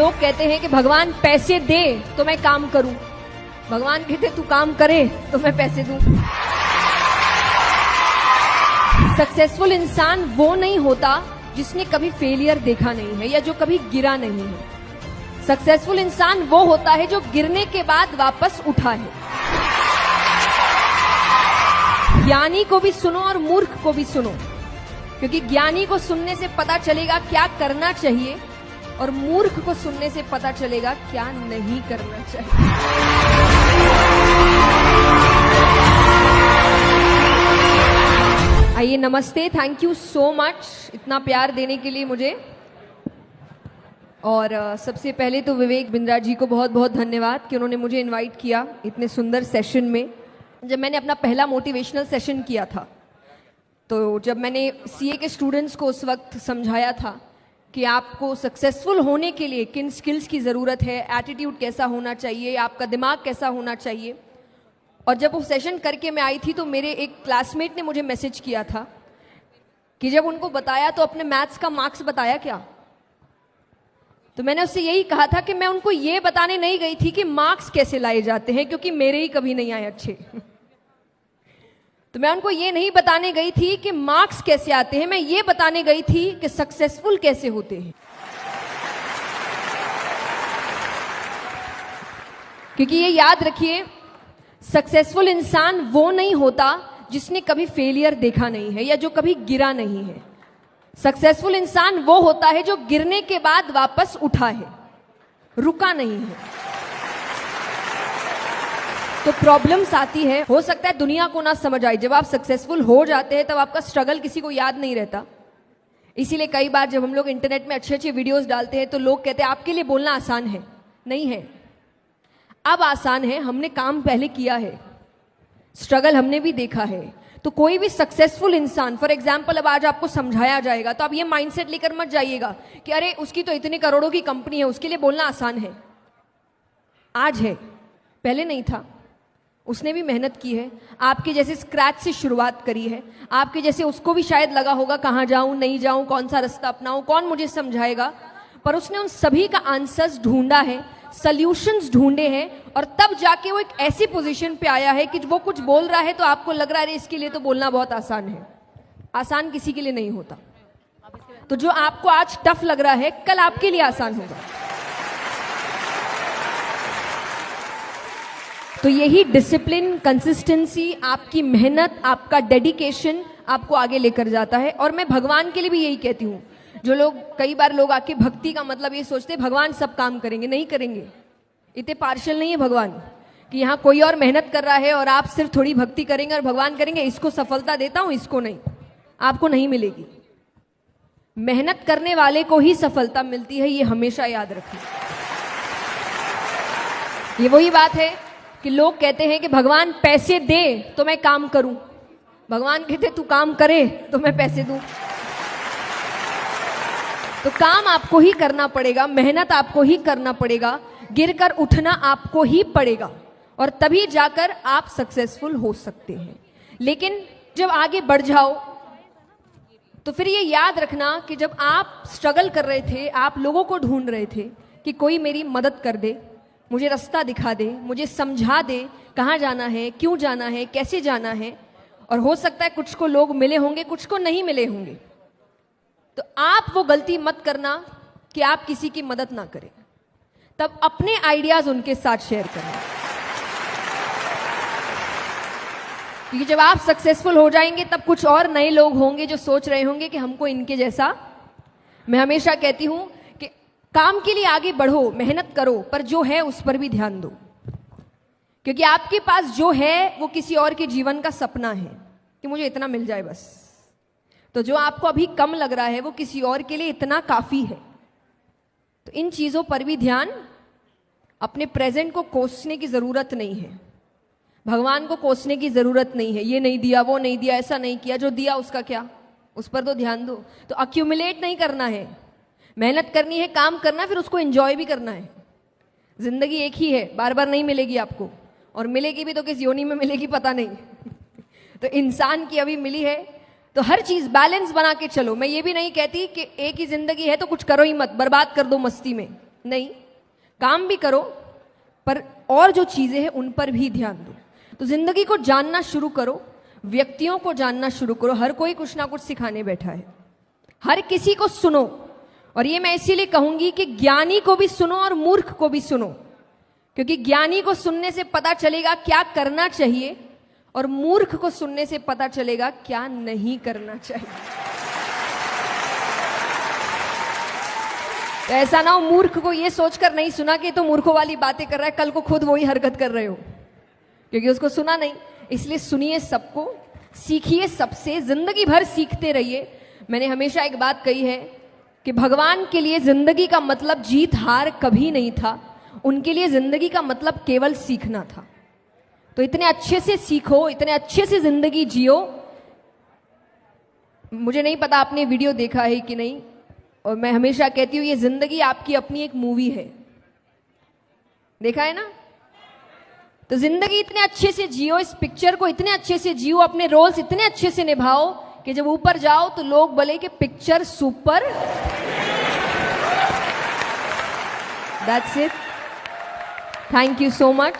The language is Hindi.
लोग कहते हैं कि भगवान पैसे दे तो मैं काम करूं, भगवान कहते तू काम करे तो मैं पैसे दूं। सक्सेसफुल इंसान वो नहीं होता जिसने कभी फेलियर देखा नहीं है या जो कभी गिरा नहीं है। सक्सेसफुल इंसान वो होता है जो गिरने के बाद वापस उठा है। ज्ञानी को भी सुनो और मूर्ख को भी सुनो, क्योंकि ज्ञानी को सुनने से पता चलेगा क्या करना चाहिए और मूर्ख को सुनने से पता चलेगा क्या नहीं करना चाहिए। आइए, नमस्ते, थैंक यू सो मच इतना प्यार देने के लिए मुझे। और सबसे पहले तो विवेक बिंद्रा जी को बहुत बहुत धन्यवाद कि उन्होंने मुझे इनवाइट किया इतने सुंदर सेशन में। जब मैंने अपना पहला मोटिवेशनल सेशन किया था, तो जब मैंने सीए के स्टूडेंट्स को उस वक्त समझाया था कि आपको सक्सेसफुल होने के लिए किन स्किल्स की ज़रूरत है, एटीट्यूड कैसा होना चाहिए, आपका दिमाग कैसा होना चाहिए, और जब वो सेशन करके मैं आई थी तो मेरे एक क्लासमेट ने मुझे मैसेज किया था कि जब उनको बताया तो अपने मैथ्स का मार्क्स बताया क्या। तो मैंने उससे यही कहा था कि मैं उनको ये बताने नहीं गई थी कि मार्क्स कैसे लाए जाते हैं, क्योंकि मेरे ही कभी नहीं आए अच्छे। तो मैं उनको ये नहीं बताने गई थी कि मार्क्स कैसे आते हैं, मैं ये बताने गई थी कि सक्सेसफुल कैसे होते हैं। क्योंकि ये याद रखिए, सक्सेसफुल इंसान वो नहीं होता जिसने कभी फेलियर देखा नहीं है या जो कभी गिरा नहीं है। सक्सेसफुल इंसान वो होता है जो गिरने के बाद वापस उठा है, रुका नहीं है। तो प्रॉब्लम्स आती है, हो सकता है दुनिया को ना समझ आए। जब आप सक्सेसफुल हो जाते हैं तब आपका स्ट्रगल किसी को याद नहीं रहता। इसीलिए कई बार जब हम लोग इंटरनेट में अच्छे अच्छे वीडियोस डालते हैं तो लोग कहते हैं आपके लिए बोलना आसान है। नहीं है, अब आसान है। हमने काम पहले किया है, स्ट्रगल हमने भी देखा है। तो कोई भी सक्सेसफुल इंसान, फॉर एग्जाम्पल, अब आज आपको समझाया जाएगा तो आप ये माइंडसेट लेकर मत जाइएगा कि अरे उसकी तो इतने करोड़ों की कंपनी है, उसके लिए बोलना आसान है। आज है, पहले नहीं था। उसने भी मेहनत की है, आपके जैसे स्क्रैच से शुरुआत करी है। आपके जैसे उसको भी शायद लगा होगा कहाँ जाऊं, नहीं जाऊं, कौन सा रास्ता अपनाऊं, कौन मुझे समझाएगा। पर उसने उन सभी का आंसर्स ढूंढा है, सॉल्यूशंस ढूंढे हैं, और तब जाके वो एक ऐसी पोजीशन पे आया है कि वो कुछ बोल रहा है तो आपको लग रहा है इसके लिए तो बोलना बहुत आसान है। आसान किसी के लिए नहीं होता। तो जो आपको आज टफ लग रहा है, कल आपके लिए आसान होगा। तो यही डिसिप्लिन, कंसिस्टेंसी, आपकी मेहनत, आपका डेडिकेशन आपको आगे लेकर जाता है। और मैं भगवान के लिए भी यही कहती हूँ। जो लोग, कई बार लोग आके भक्ति का मतलब ये सोचते हैं भगवान सब काम करेंगे। नहीं करेंगे। इतने पार्शियल नहीं है भगवान कि यहाँ कोई और मेहनत कर रहा है और आप सिर्फ थोड़ी भक्ति करेंगे और भगवान करेंगे इसको सफलता देता हूं, इसको नहीं। आपको नहीं मिलेगी। मेहनत करने वाले को ही सफलता मिलती है, ये हमेशा याद रखें। ये वही बात है कि लोग कहते हैं कि भगवान पैसे दे तो मैं काम करूं, भगवान कहते तू काम करे तो मैं पैसे दूं। तो काम आपको ही करना पड़ेगा, मेहनत आपको ही करना पड़ेगा, गिरकर उठना आपको ही पड़ेगा, और तभी जाकर आप सक्सेसफुल हो सकते हैं। लेकिन जब आगे बढ़ जाओ तो फिर ये याद रखना कि जब आप स्ट्रगल कर रहे थे, आप लोगों को ढूंढ रहे थे कि कोई मेरी मदद कर दे, मुझे रास्ता दिखा दे, मुझे समझा दे कहाँ जाना है, क्यों जाना है, कैसे जाना है। और हो सकता है कुछ को लोग मिले होंगे, कुछ को नहीं मिले होंगे। तो आप वो गलती मत करना कि आप किसी की मदद ना करें। तब अपने आइडियाज उनके साथ शेयर करें, क्योंकि जब आप सक्सेसफुल हो जाएंगे तब कुछ और नए लोग होंगे जो सोच रहे होंगे कि हमको इनके जैसा। मैं हमेशा कहती हूं कि काम के लिए आगे बढ़ो, मेहनत करो, पर जो है उस पर भी ध्यान दो, क्योंकि आपके पास जो है वो किसी और के जीवन का सपना है कि मुझे इतना मिल जाए बस। तो जो आपको अभी कम लग रहा है वो किसी और के लिए इतना काफी है। तो इन चीजों पर भी ध्यान, अपने प्रेजेंट को कोसने की जरूरत नहीं है, भगवान को कोसने की जरूरत नहीं है। ये नहीं दिया, वो नहीं दिया, ऐसा नहीं किया, जो दिया उसका क्या, उस पर तो ध्यान दो। तो अक्यूमुलेट नहीं करना है, मेहनत करनी है, काम करना, फिर उसको एंजॉय भी करना है। जिंदगी एक ही है, बार बार नहीं मिलेगी आपको, और मिलेगी भी तो किस योनि में मिलेगी पता नहीं। तो इंसान की अभी मिली है, तो हर चीज बैलेंस बना के चलो। मैं ये भी नहीं कहती कि एक ही जिंदगी है तो कुछ करो ही मत, बर्बाद कर दो मस्ती में। नहीं, काम भी करो पर और जो चीजें हैं उन पर भी ध्यान दो। तो जिंदगी को जानना शुरू करो, व्यक्तियों को जानना शुरू करो। हर कोई कुछ ना कुछ सिखाने बैठा है, हर किसी को सुनो। और ये मैं इसीलिए कहूंगी कि ज्ञानी को भी सुनो और मूर्ख को भी सुनो, क्योंकि ज्ञानी को सुनने से पता चलेगा क्या करना चाहिए और मूर्ख को सुनने से पता चलेगा क्या नहीं करना चाहिए। तो ऐसा ना हो मूर्ख को ये सोचकर नहीं सुना कि तो मूर्खों वाली बातें कर रहा है, कल को खुद वही हरकत कर रहे हो, क्योंकि उसको सुना नहीं। इसलिए सुनिए सबको, सीखिए सबसे, जिंदगी भर सीखते रहिए। मैंने हमेशा एक बात कही है कि भगवान के लिए जिंदगी का मतलब जीत हार कभी नहीं था, उनके लिए जिंदगी का मतलब केवल सीखना था। तो इतने अच्छे से सीखो, इतने अच्छे से जिंदगी जियो। मुझे नहीं पता आपने वीडियो देखा है कि नहीं, और मैं हमेशा कहती हूँ ये जिंदगी आपकी अपनी एक मूवी है, देखा है ना? तो जिंदगी इतने अच्छे से जियो, इस पिक्चर को इतने अच्छे से जियो, अपने रोल्स इतने अच्छे से निभाओ कि जब ऊपर जाओ तो लोग बोले कि picture super. That's it, thank you so much.